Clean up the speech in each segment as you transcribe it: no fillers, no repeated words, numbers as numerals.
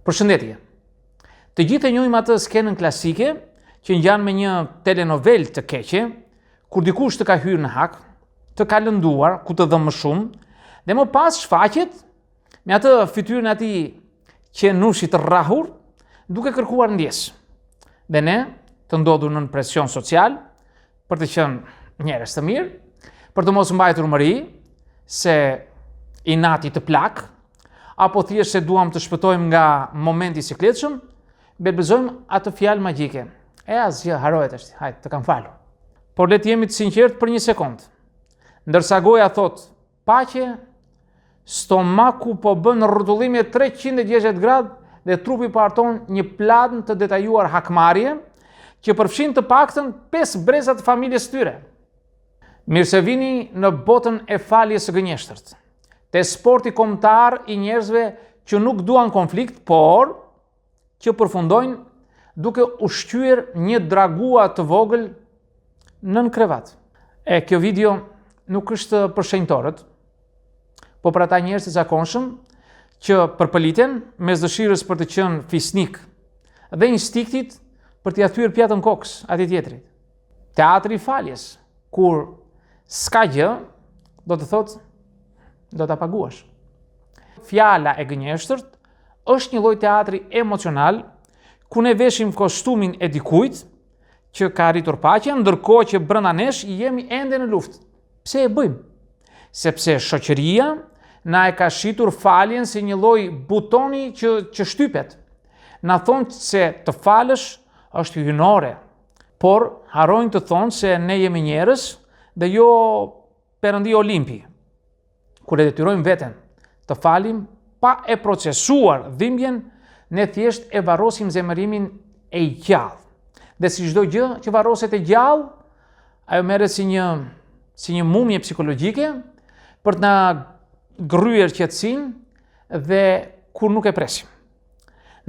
Përshëndetje. Të gjithë e njohim atë skenën klasike që ngjan me një telenovel të keqe, kur dikush të ka hyrë në hak, të ka lënduar, ku të dhëmë më shumë, dhe më pas shfaqet me atë fytyrën e atij qenushi të rrahur, duke kërkuar ndjes. Dhe ne, të ndodhur në presion social, për të qenë njerëz të mirë, për të mos mbajtur mëri, se i nati të plak, apo thjesht se duam të shpëtojmë nga momenti i sikletshëm, belbëzojmë atë fjalë magjike. Asgjë, harohet është, hajde, të kam falur. Por le të jemi të sinqertë për një sekond. Ndërsa goja thot paqe, stomaku po bën rrotullime 360 gradë dhe trupi po harton një plan të detajuar hakmarrje që përfshin të paktën 5 breza të familjes së tyre. Mirë se vini në botën e faljes së gënjeshtërt, te sporti kombëtar i njerëzve që nuk duan konflikt, por që përfundojnë duke ushqyer një dragua të vogël nën krevat. Kjo video nuk është për shenjtorët, po për ata njerëz të zakonshëm që përpëliten mes dëshirës për të qenë fisnik dhe instiktit për t'i thyer pjatën kokës atij tjetrit. Teatri i faljes, kur s'ka gjë, do të thotë do ta paguash. Fjala e gënjeshtërt është një lloj teatri emocional ku ne veshim kostumin e dikujt që ka arritur paqen, ndërkohë që brenda nesh jemi ende në luftë. Pse e bëjmë? Sepse shoqëria na e ka shitur faljen si një lloj butoni që shtypet. Na thonë se të falësh është hyjnore, por harrojnë të thonë se ne jemi njerëz dhe jo Perëndi Olimpi. Kur e detyrojmë veten të falim pa e procesuar dhimbjen, ne thjesht e varrosim zemërimin e gjallë. Dhe si çdo gjë që varroset e gjallë, ajo merret si një mumje psikologjike për të na gryer qetësinë dhe kur nuk e presim.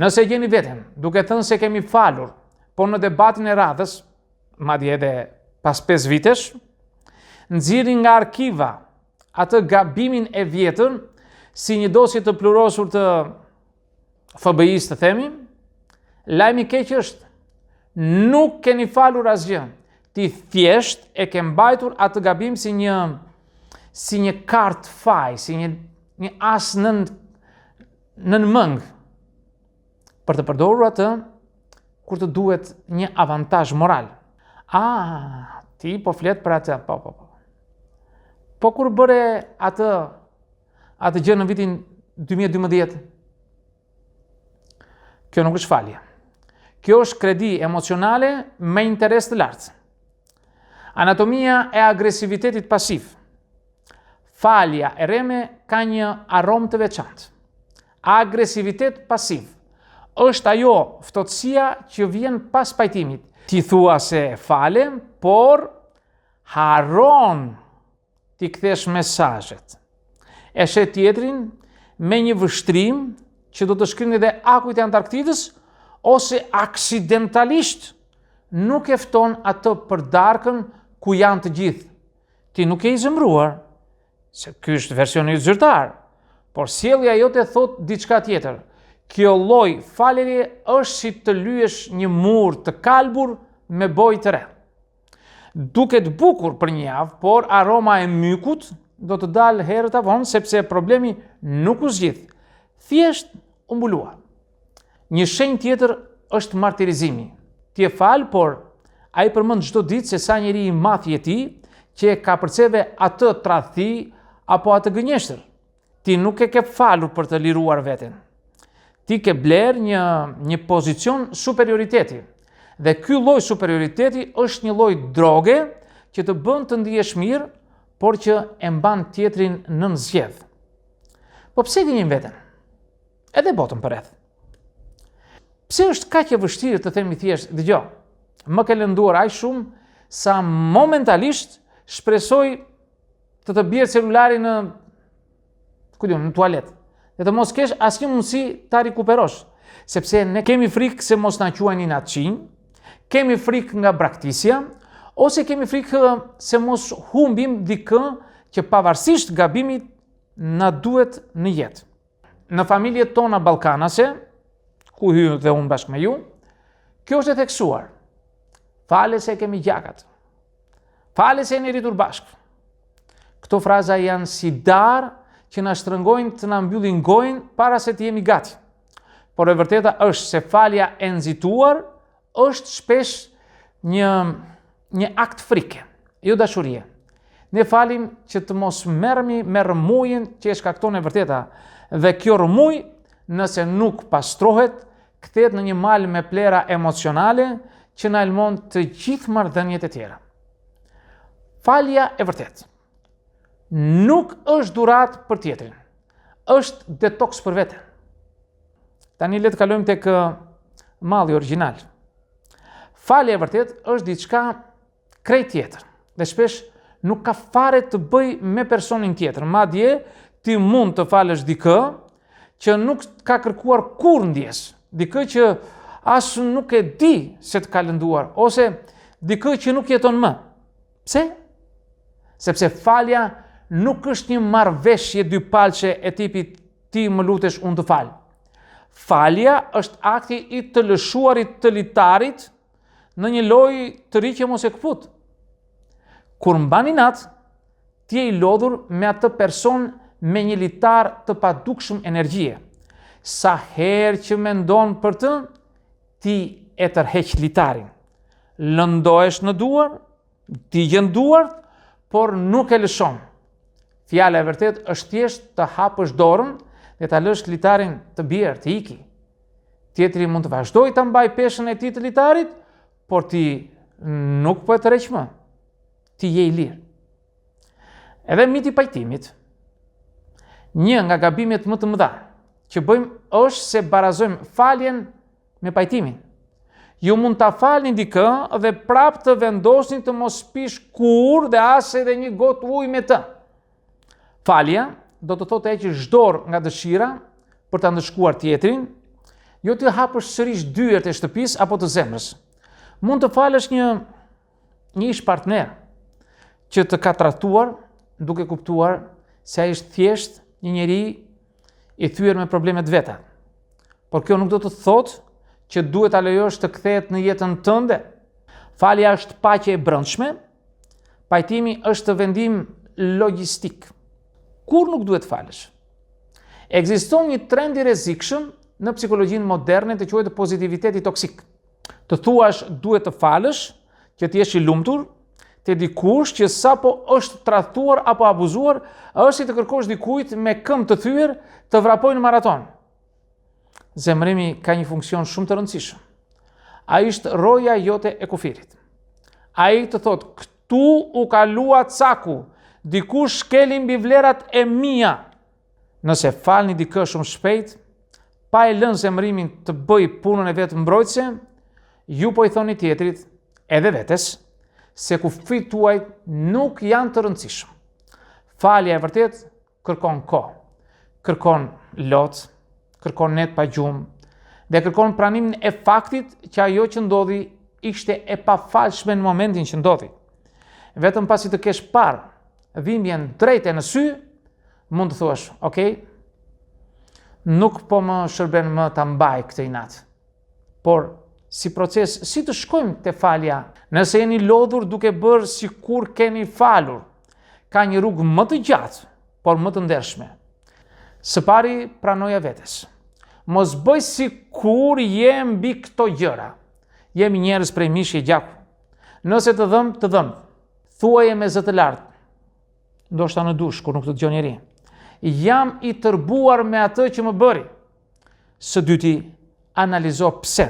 Nëse gjeni veten duke thënë se kemi falur, por në debatin e radhës, madje edhe pas 5 vitesh, nxirrin nga arkiva atë gabimin e vjetër si një dosje të plurosur të FBI-s, të themi, lajmi i keq është, nuk keni falur asgjë. Ti thjesht e ke mbajtur atë gabim si një kart faj, si një as nën mëng, për të përdorur atë kur të duhet një avantazh moral. Ti po flet për atë, Po kur bëre atë gjë në vitin 2012, kjo nuk është falje. Kjo është kredi emocionale me interes të lartë. Anatomia e agresivitetit pasiv. Falja e reme ka një aromë të veçantë. Agresivitet pasiv është ajo ftohtësia që vjen pas pajtimit. Ti thua se fale, por harron ti kthesh mesazhet. E shet tjetrin me një vështrim që do të shkrin edhe akujt e Antarktidës, ose aksidentalisht nuk e fton atë për darkën ku janë të gjithë. Ti nuk e i zemruar, se ky është versioni i zyrtar, por sjellja jote thot diçka tjetër. Kjo lloj faljeje është si të lyesh një mur të kalbur me bojë të re. Duket bukur për një javë, por aroma e mykut do të dalë herët avon, sepse problemi nuk u zgjidh, thjesht u mbulua. Një shenjë tjetër është martirizimi. Ti e fal, por ai përmend çdo ditë se sa njeri i madh je ti që e ka përcjellë atë tradhti apo atë gënjeshtër. Ti nuk e ke falur për të liruar veten. Ti ke bler një pozicion superioriteti. Dhe ky lloj superioriteti është një lloj droge që të bën të ndihesh mirë, por që e mban tjetrin nën zgjedh. Po pse gënjim veten? Edhe botën përreth. Pse është kaq e vështirë të themi thjesht, dëgjoj, më ke lënduar aq shumë sa momentalisht shpresoj të bjerë celulari në tualet, dhe të mos kesh asnjë mundësi ta rikuperosh, sepse ne kemi frikë se mos na quajnë inatçinj, kemi frikë nga braktisja, ose kemi frikë se mos humbim dikë që pavarësisht gabimit na duhet në jetë. Në familjet tona ballkanase, ku hymë dhe unë bashkë me ju, kjo është e theksuar. Fale se kemi gjakat. Fale se jeni rritur bashkë. Këto fraza janë si darë që na shtrëngojnë të na mbyllin gojën para se të jemi gati. Por e vërteta është se falja e nxituar është shpesh një akt frike, jo dashurie. Ne falim që të mos merremi me rrëmujën që e shkakton e vërteta, dhe kjo rrëmuj, nëse nuk pastrohet, kthehet në një mal me plera emocionale që na elmon të gjithë marrëdhëniet e tjera. Falja e vërtetë nuk është durat për tjetrin, është detoks për veten. Tani le të kalojmë tek malli origjinal. Falja e vërtetë është diçka krejt tjetër dhe shpesh nuk ka fare të bëj me personin tjetër. Madje ti mund të falësh dikë që nuk ka kërkuar kurrë ndjes, dikë që as nuk e di se të ka lënduar, ose dikë që nuk jeton më. Pse? Sepse falja nuk është një marrëveshje dypalçe e tipit ti më lutesh unë të fal. Falja është akti i të lëshuarit të litarit në një lojë të riqe mos e këput. Kur mban inat, ti je i lodhur me atë person me një litar të padukshëm energjie. Sa herë që mendon për të, ti e tërheq litarin. Lëndohesh në duar, digjen duart, por nuk e lëshon. Fjala e vërtet është thjesht të hapësh dorën dhe ta lësh litarin të bjerë, të iki. Tjetri mund të vazhdoj të mbaj peshën e tij të litarit, por ti nuk po e tërheq më. Ti je i lirë. Edhe miti pajtimit, një nga gabimet më të mëdha që bëjmë është se barazojmë faljen me pajtimin. Ju mund ta falni dikë dhe prap të vendosni të mos pish kurrë dhe as edhe një gotë ujë me të. Falja do të thotë heqësh dorë nga dëshira për ta ndëshkuar tjetrin, jo të hapësh sërish dyert e shtëpisë apo të zemrës. Mund të falësh një ish partner që të ka tratuar duke kuptuar se ai është thjesht një njeri i thyer me problemet veta. Por kjo nuk do të thotë që duhet ta lejosh të kthehet në jetën tënde. Falja është paqe e brendshme, pajtimi është vendim logjistik. Kur nuk duhet falësh? Ekziston një trend i rrezikshëm në psikologjinë moderne të quajtur pozitiviteti toksik. Të thuash duhet të falësh, që të jesh i lumtur, te dikush që sapo është tradhtuar apo abuzuar, është si të kërkosh dikujt me këmbë të thyer të vrapojë në maraton. Zemrimi ka një funksion shumë të rëndësishëm. Ai është roja jote e kufirit. Ai të thotë, këtu u kalua caku, dikush shkeli mbi vlerat e mia. Nëse falni dikë shumë shpejt, pa e lënë zemrimin të bëj punën e vetë mbrojtëse, ju po i thoni tjetrit, edhe vetes, se kufit tuaj nuk janë të rëndësishëm. Falja e vërtet kërkon kohë, kërkon lot, kërkon net pa gjumë, dhe kërkon pranimin e faktit që ajo që ndodhi ishte e pafalshme në momentin që ndodhi. Vetëm pasi të kesh parë dhimbjen drejte në sy, mund të thuash, ok, nuk po më shërben më ta mbaj këtë inat. Por si proces, si të shkojmë te falja? Nëse jeni lodhur duke bërë sikur keni falur, ka një rrugë më të gjatë, por më të ndershme. Së pari, pranoja vetes. Mos bëj sikur jem mbi këto gjëra. Jemi njerëz prej mishi e gjaku. Nëse të dhëm, të dhëm. Thuaje me zë të lartë, ndoshta në dush, kur nuk të dëgjon njeri. Jam i tërbuar me atë që më bëri. Së dyti, analizo pse.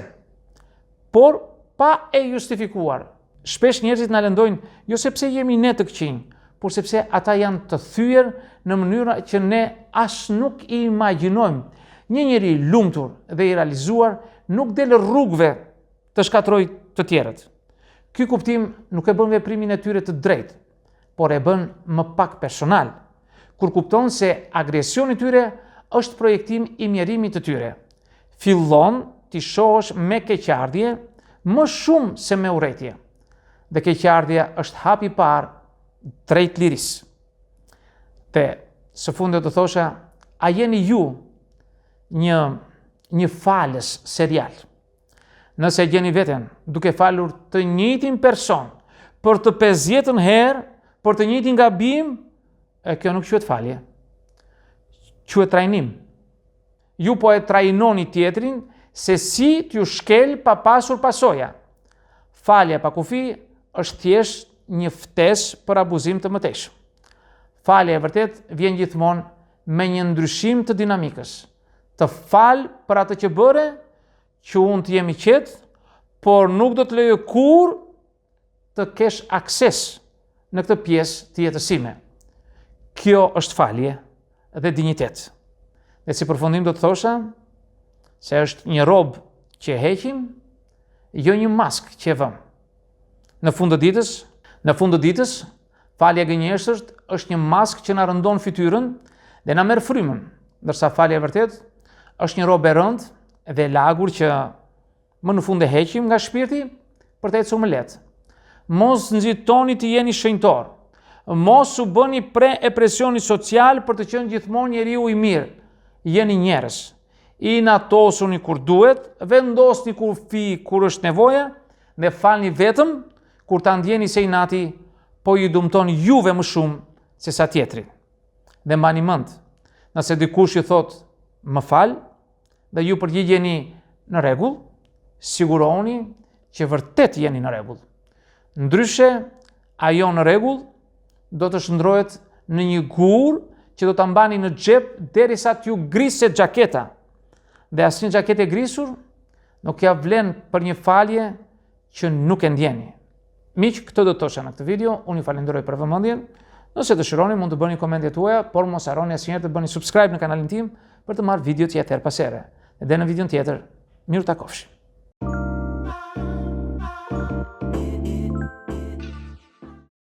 Por pa e justifikuar. Shpesh njerëzit na lëndojnë, jo sepse jemi ne të këqinj, por sepse ata janë të thyer në mënyra që ne as nuk i imagjinojmë. Një njeri lumtur dhe i realizuar nuk del rrugëve të shkatrojë të tjerët. Ky kuptim nuk e bën veprimin e tyre të drejtë, por e bën më pak personal, kur kupton se agresioni i tyre është projektim i mjerimit të tyre. Fillon ti shohësh me keqardhje më shumë se me urrëtie. Dhe keqardhja është hapi i parë drejt lirisë. Dhe së fundit do thosha, a jeni ju një një falës serial. Nëse e gjeni veten duke falur të njëjtin person për të 50 herë, për të njëjtin gabim, kjo nuk quhet falje. Quhet trajnim. Ju po e trajnoni tjetrin se si t'ju shkel pa pasur pasoja. Falja pa kufi është thjesht një ftesë për abuzim të mëtejshëm. Falja e vërtet vjen gjithmonë me një ndryshim të dinamikës. Të fal për atë që bëre, që unë të jemi qetë, por nuk do të lejoj kur të kesh akses në këtë pjesë të jetësime. Kjo është falje dhe dinjitet. Dhe si përfundim do të thosha se është një robë që e heqim, jo një maskë që e vëm. Në fund të ditës, falja gënjeshtër është një maskë që na rëndon fytyrën dhe na merr frymën, ndërsa falja e vërtet është një robë e rëndë dhe lagur që më në fund e heqim nga shpirti për të ecur më lehtë. Mos nxitoni të jeni shenjtor. Mos u bëni pre e presionit social për të qenë gjithmonë njeriu i mirë. Jeni njerëz. Inatosuni kur duhet, vendosni kufi kur është nevoja dhe falni vetëm kur ta ndjeni se inati po ju dëmton juve më shumë se sa tjetri. Dhe mbani mend, nëse dikush ju thot më fal dhe ju përgjigjeni në rregull, siguroni që vërtet jeni në rregull. Ndryshe, ajo në rregull do të shndrohet në një gur që do ta mbani në xhep derisa t'ju griset xhaketa. Dhe asnjë xhaketë e grisur nuk ja vlen për një falje që nuk e ndjeni. Miq, këtë do të thosha në këtë video. Unë ju falenderoj për vëmendjen. Nëse dëshironi mund të bëni komentet tuaja, por mos harroni asnjëherë të bëni subscribe në kanalin tim për të marrë video tjetër pas here. Edhe në videon tjetër, miru takofshi.